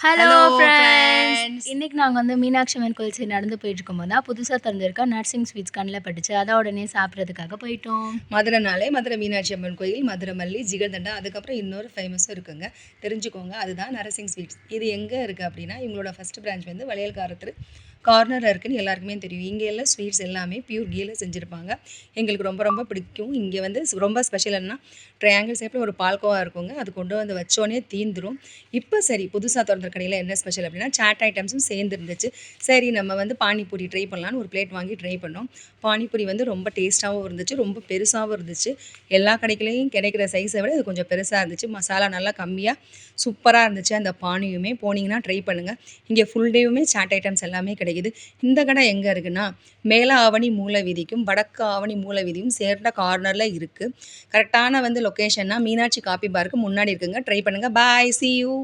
Hello hello friends! Friends. இன்னைக்கு நாங்க வந்து மீனாட்சி அம்மன் கோயில் சைடு நடந்து போயிட்டுருக்கும்போது தான் புதுசா திறந்திருக்க நர்சிங் ஸ்வீட்ஸ் கண்ல பட்டுச்சு. அதான் உடனே சாப்பிட்றதுக்காக போயிட்டோம். மதுரைனாலே மதுரை மீனாட்சி அம்மன் கோயில், மதுரை மல்லி, ஜிகர்தண்டா, அதுக்கப்புறம் இன்னொரு ஃபேமஸும் இருக்குங்க. தெரிஞ்சுக்கோங்க. அதுதான் நரசிங் ஸ்வீட்ஸ். இது எங்கே இருக்குது அப்படின்னா, இவங்களோட ஃபர்ஸ்ட் பிரான்ச் வந்து வளையல்காரத்து கார்னரில் இருக்குன்னு எல்லாருக்குமே தெரியும். இங்கே எல்லாம் ஸ்வீட்ஸ் எல்லாமே பியூர் கீல செஞ்சுருப்பாங்க. எங்களுக்கு ரொம்ப ரொம்ப பிடிக்கும். இங்கே வந்து ரொம்ப ஸ்பெஷல் என்னன்னா, ட்ரையாங்கிள் ஷேப்பில் ஒரு பால்கோவா இருக்குங்க. அது கொண்டு வந்து வச்சோடனே தீந்துரும். இப்போ சரி புதுசாக திறந்த கடையில் என்ன ஸ்பெஷல் அப்படின்னா, சாட் ஐட்டம்ஸும் சேர்ந்து இருந்துச்சு. சரி நம்ம வந்து பானிபூரி ட்ரை பண்ணலான்னு ஒரு பிளேட் வாங்கி ட்ரை பண்ணோம். பானிபூரி வந்து ரொம்ப டேஸ்ட்டாகவும் இருந்துச்சு, ரொம்ப பெருசாகவும் இருந்துச்சு. எல்லா கடைகளையும் கிடைக்கிற சைஸை விட இது கொஞ்சம் பெருசாக இருந்துச்சு. மசாலா நல்லா கம்மியாக சூப்பராக இருந்துச்சு. அந்த பானியுமே போனீங்கன்னா ட்ரை பண்ணுங்கள். இங்கே ஃபுல் டேவுமே சாட் ஐட்டம்ஸ் எல்லாமே கிடைக்குது. இந்த கடை எங்கே இருக்குன்னா, மேல ஆவணி மூல வீதிக்கும் வடக்கு ஆவணி மூல வீதியும் சேர்ந்த கார்னரில் இருக்குது. கரெக்டான வந்து லொக்கேஷன்னா மீனாட்சி காப்பி பாருக்கு முன்னாடி இருக்குங்க. ட்ரை பண்ணுங்கள். பாய், see you.